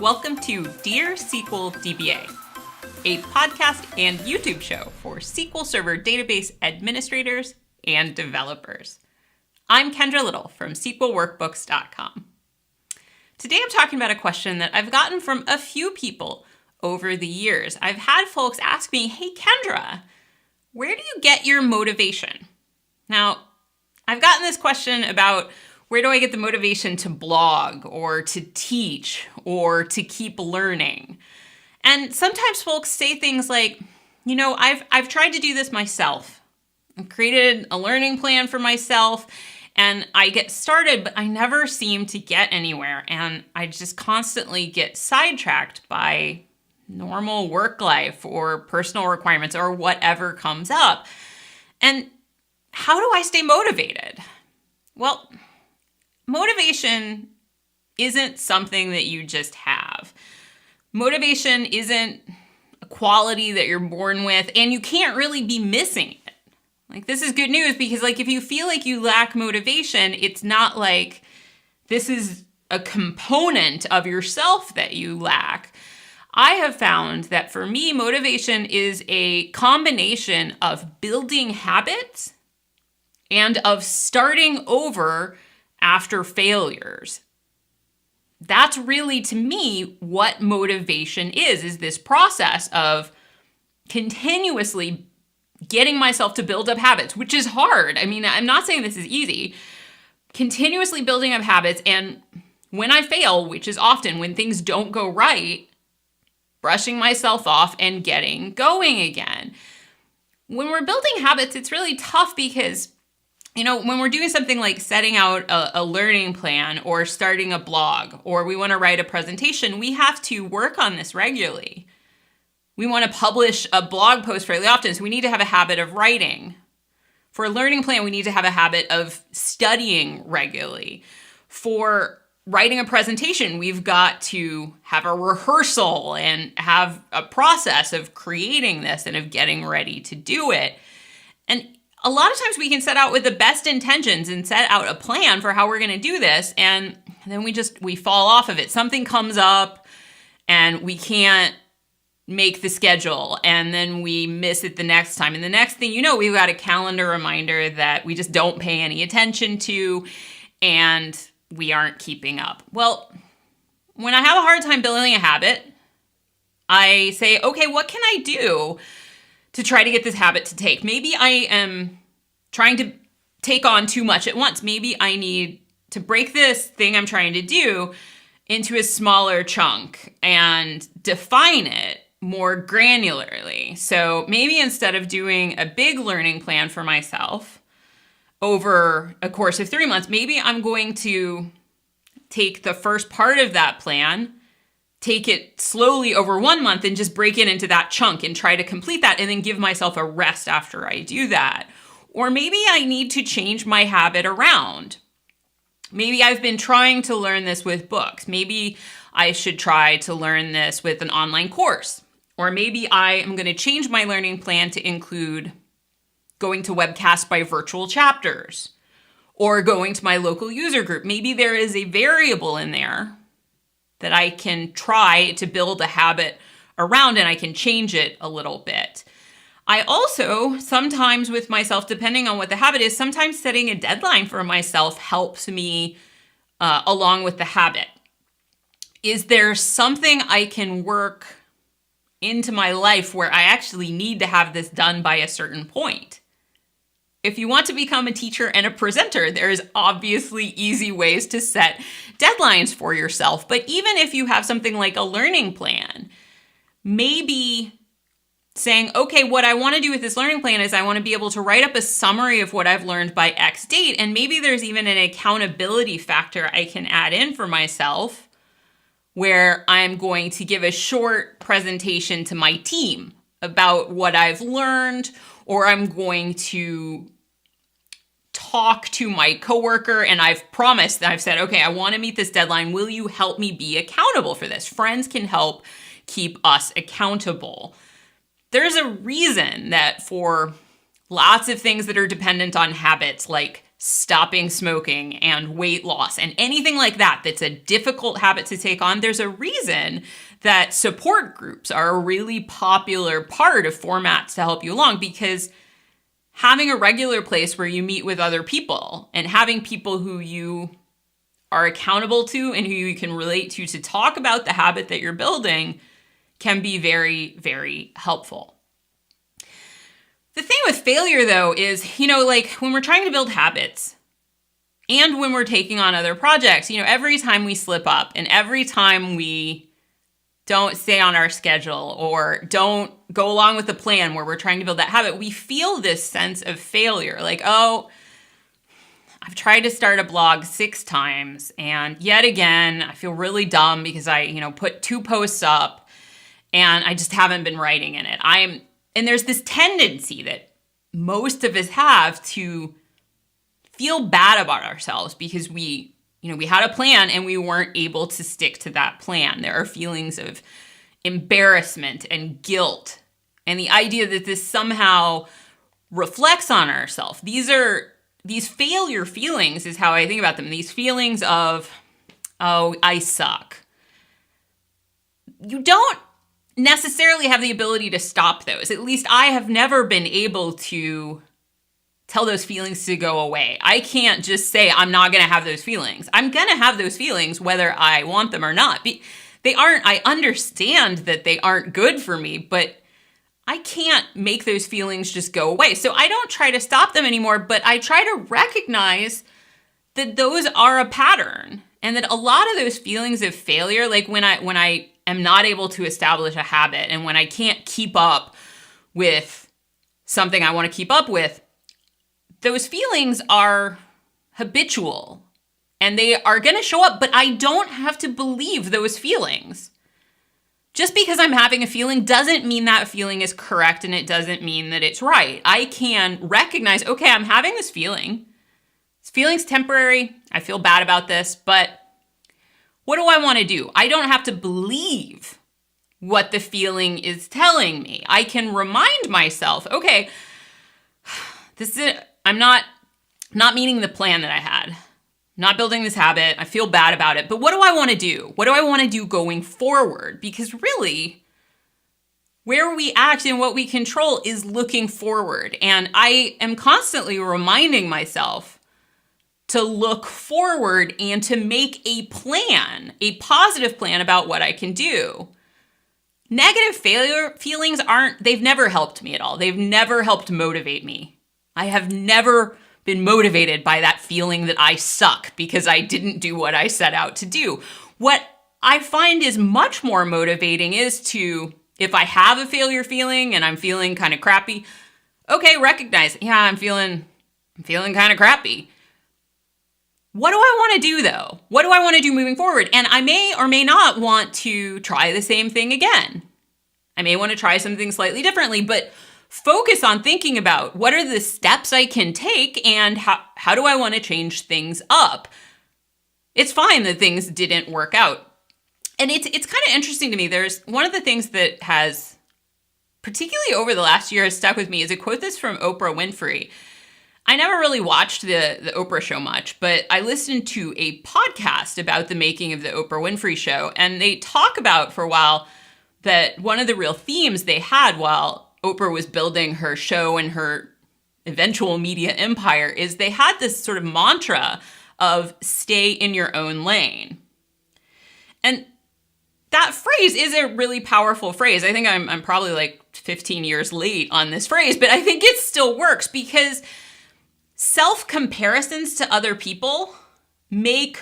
Welcome to Dear SQL DBA, a podcast and YouTube show for SQL Server database administrators and developers. I'm Kendra Little from SQLWorkbooks.com. Today I'm talking about a question that I've gotten from a few people over the years. I've had folks ask me, hey Kendra, where do you get your motivation? Now, I've gotten this question about where do I get the motivation to blog or to teach or to keep learning? And sometimes folks say things like, I've tried to do this myself. I've created a learning plan for myself and I get started, but I never seem to get anywhere. And I just constantly get sidetracked by normal work life or personal requirements or whatever comes up. And how do I stay motivated? Well, motivation isn't something that you just have. Motivation isn't a quality that you're born with, and you can't really be missing it. This is good news because, if you feel like you lack motivation, it's not like this is a component of yourself that you lack. I have found that for me, motivation is a combination of building habits and of starting over after failures. That's really, to me, what motivation is this process of continuously getting myself to build up habits, which is hard. I'm not saying this is easy. Continuously building up habits, and when I fail, which is often when things don't go right, brushing myself off and getting going again. When we're building habits, it's really tough because when we're doing something like setting out a learning plan or starting a blog, or we want to write a presentation, we have to work on this regularly. We want to publish a blog post fairly often, so we need to have a habit of writing. For a learning plan, we need to have a habit of studying regularly. For writing a presentation, we've got to have a rehearsal and have a process of creating this and of getting ready to do it. And a lot of times we can set out with the best intentions and set out a plan for how we're going to do this, and then we fall off of it. Something comes up and we can't make the schedule, and then we miss it the next time. And the next thing you know, we've got a calendar reminder that we just don't pay any attention to, and we aren't keeping up. Well, when I have a hard time building a habit, I say, okay, what can I do to try to get this habit to take? Maybe I am trying to take on too much at once. Maybe I need to break this thing I'm trying to do into a smaller chunk and define it more granularly. So maybe instead of doing a big learning plan for myself over a course of 3 months, maybe I'm going to take the first part of that plan, take it slowly over 1 month and just break it into that chunk and try to complete that and then give myself a rest after I do that. Or maybe I need to change my habit around. Maybe I've been trying to learn this with books. Maybe I should try to learn this with an online course. Or maybe I am going to change my learning plan to include going to webcasts by virtual chapters or going to my local user group. Maybe there is a variable in there that I can try to build a habit around, and I can change it a little bit. I also, sometimes with myself, depending on what the habit is, sometimes setting a deadline for myself helps me along with the habit. Is there something I can work into my life where I actually need to have this done by a certain point? If you want to become a teacher and a presenter, there's obviously easy ways to set deadlines for yourself. But even if you have something like a learning plan, maybe saying, okay, what I want to do with this learning plan is I want to be able to write up a summary of what I've learned by X date. And maybe there's even an accountability factor I can add in for myself where I'm going to give a short presentation to my team about what I've learned, or I'm going to talk to my coworker and I've promised that I've said, okay, I want to meet this deadline. Will you help me be accountable for this? Friends can help keep us accountable. There's a reason that for lots of things that are dependent on habits, like stopping smoking and weight loss and anything like that that's a difficult habit to take on, there's a reason that support groups are a really popular part of formats to help you along, because having a regular place where you meet with other people and having people who you are accountable to and who you can relate to talk about the habit that you're building can be very, very helpful. The thing with failure, though, is, like when we're trying to build habits and when we're taking on other projects, every time we slip up and every time we don't stay on our schedule or don't go along with the plan where we're trying to build that habit, we feel this sense of failure. Like, oh, I've tried to start a blog 6 times and yet again, I feel really dumb because I, put 2 posts up and I just haven't been writing in it. And there's this tendency that most of us have to feel bad about ourselves because we had a plan and we weren't able to stick to that plan. There are feelings of embarrassment and guilt, and the idea that this somehow reflects on ourselves. These failure feelings is how I think about them. These feelings of, oh, I suck. You don't necessarily have the ability to stop those. At least I have never been able to tell those feelings to go away. I can't just say I'm not going to have those feelings. I'm going to have those feelings whether I want them or not. I understand that they aren't good for me, but I can't make those feelings just go away. So I don't try to stop them anymore, but I try to recognize that those are a pattern and that a lot of those feelings of failure, like when I am not able to establish a habit and when I can't keep up with something I want to keep up with, those feelings are habitual and they are going to show up, but I don't have to believe those feelings. Just because I'm having a feeling doesn't mean that feeling is correct and it doesn't mean that it's right. I can recognize, okay, I'm having this feeling. This feeling's temporary. I feel bad about this, but what do I want to do? I don't have to believe what the feeling is telling me. I can remind myself, okay, I'm not meeting the plan that I had. Not building this habit. I feel bad about it. But what do I want to do? What do I want to do going forward? Because really, where we act and what we control is looking forward. And I am constantly reminding myself to look forward and to make a plan, a positive plan about what I can do. Negative failure feelings they've never helped me at all. They've never helped motivate me. I have never been motivated by that feeling that I suck because I didn't do what I set out to do. What I find is much more motivating is to, if I have a failure feeling and I'm feeling kind of crappy, okay, recognize, yeah, I'm feeling kind of crappy. What do I want to do though? What do I want to do moving forward? And I may or may not want to try the same thing again. I may want to try something slightly differently, but focus on thinking about what are the steps I can take and how do I want to change things up. It's fine that things didn't work out. And it's kind of interesting to me. There's one of the things that has, particularly over the last year, has stuck with me is a quote that's from Oprah Winfrey. I never really watched the Oprah show much, but I listened to a podcast about the making of the Oprah Winfrey show, and they talk about for a while that one of the real themes they had while Oprah was building her show and her eventual media empire is they had this sort of mantra of stay in your own lane. And that phrase is a really powerful phrase. I think I'm probably like 15 years late on this phrase, but I think it still works because self-comparisons to other people make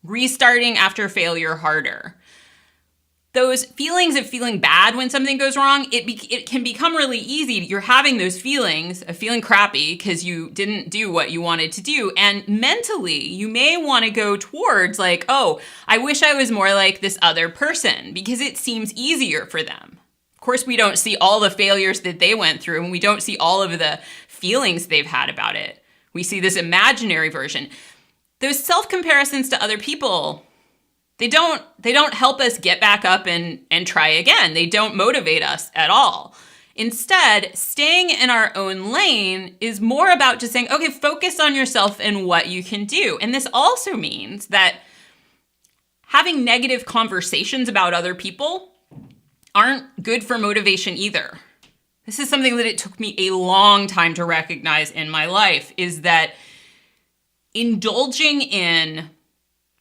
restarting after failure harder. Those feelings of feeling bad when something goes wrong, it can become really easy. You're having those feelings of feeling crappy because you didn't do what you wanted to do. And mentally, you may want to go towards like, oh, I wish I was more like this other person because it seems easier for them. Of course, we don't see all the failures that they went through and we don't see all of the feelings they've had about it. We see this imaginary version. Those self-comparisons to other people, They don't help us get back up and try again. They don't motivate us at all. Instead, staying in our own lane is more about just saying, okay, focus on yourself and what you can do. And this also means that having negative conversations about other people aren't good for motivation either. This is something that it took me a long time to recognize in my life, is that indulging in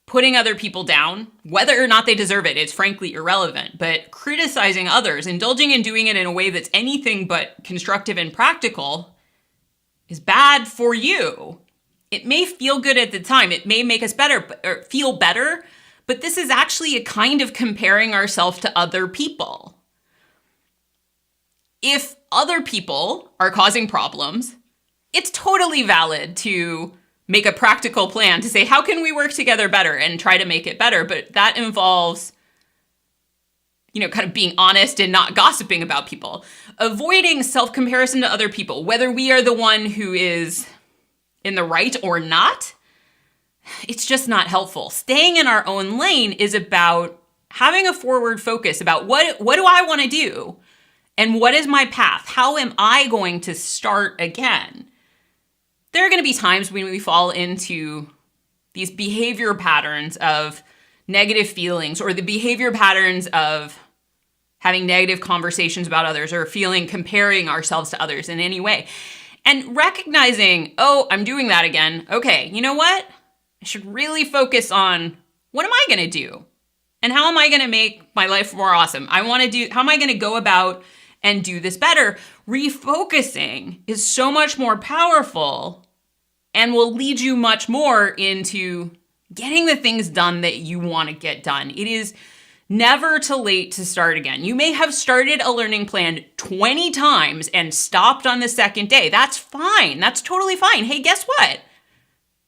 putting other people down, whether or not they deserve it, is frankly irrelevant, but criticizing others, indulging in doing it in a way that's anything but constructive and practical, is bad for you. It may feel good at the time. It may make us better or feel better, but this is actually a kind of comparing ourselves to other people. If other people are causing problems, it's totally valid to make a practical plan to say, how can we work together better and try to make it better? But that involves, kind of being honest and not gossiping about people. Avoiding self-comparison to other people, whether we are the one who is in the right or not, it's just not helpful. Staying in our own lane is about having a forward focus about what do I want to do? And what is my path? How am I going to start again? There are going to be times when we fall into these behavior patterns of negative feelings, or the behavior patterns of having negative conversations about others, or comparing ourselves to others in any way. And recognizing, I'm doing that again. Okay, you know what? I should really focus on, what am I going to do? And how am I going to make my life more awesome? How am I going to go about and do this better? Refocusing is so much more powerful and will lead you much more into getting the things done that you want to get done. It is never too late to start again. You may have started a learning plan 20 times and stopped on the second day. That's fine. That's totally fine. Hey, guess what?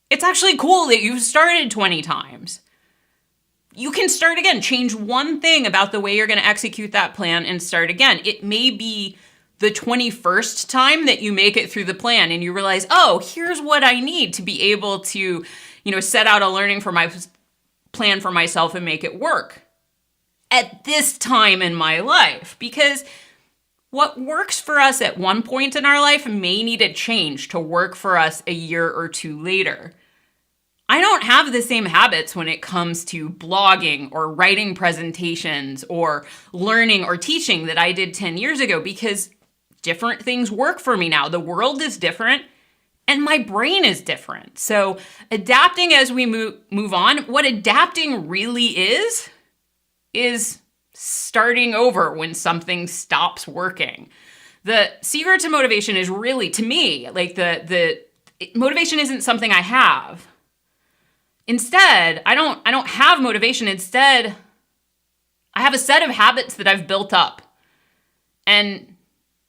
It's actually cool that you've started 20 times. You can start again. Change one thing about the way you're going to execute that plan and start again. It may be the 21st time that you make it through the plan and you realize, here's what I need to be able to, set out a learning for my plan for myself and make it work at this time in my life. Because what works for us at one point in our life may need a change to work for us a year or two later. I don't have the same habits when it comes to blogging or writing presentations or learning or teaching that I did 10 years ago, because different things work for me now. The world is different and my brain is different. So adapting as we move on, what adapting really is starting over when something stops working. The secret to motivation is really, to me, like the motivation isn't something I have. Instead, I don't have motivation. Instead, I have a set of habits that I've built up. And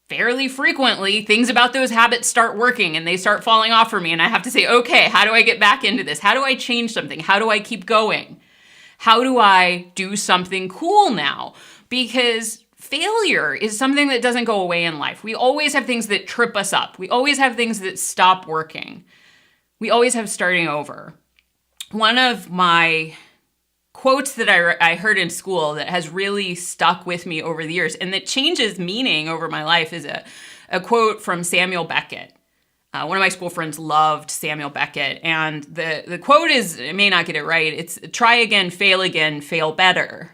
fairly frequently, things about those habits start working and they start falling off for me. And I have to say, okay, how do I get back into this? How do I change something? How do I keep going? How do I do something cool now? Because failure is something that doesn't go away in life. We always have things that trip us up. We always have things that stop working. We always have starting over. One of my quotes that I heard in school that has really stuck with me over the years and that changes meaning over my life is a quote from Samuel Beckett. One of my school friends loved Samuel Beckett, and the quote is, I may not get it right, it's try again, fail better.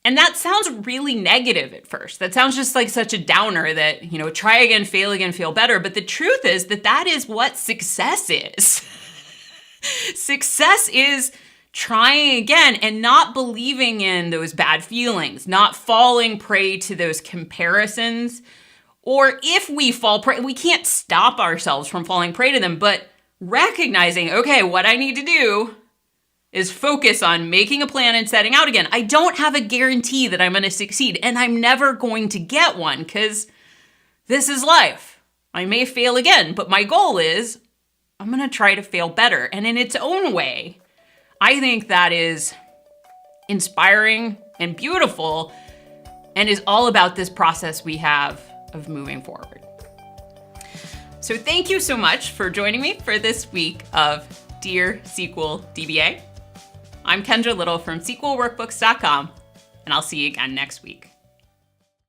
And that sounds really negative at first. That sounds just like such a downer that, try again, fail better. But the truth is that is what success is. Success is trying again and not believing in those bad feelings, not falling prey to those comparisons. Or if we fall prey, we can't stop ourselves from falling prey to them, but recognizing, okay, what I need to do is focus on making a plan and setting out again. I don't have a guarantee that I'm going to succeed, and I'm never going to get one because this is life. I may fail again, but my goal is I'm going to try to fail better. And in its own way, I think that is inspiring and beautiful and is all about this process we have of moving forward. So thank you so much for joining me for this week of Dear SQL DBA. I'm Kendra Little from SQLworkbooks.com, and I'll see you again next week.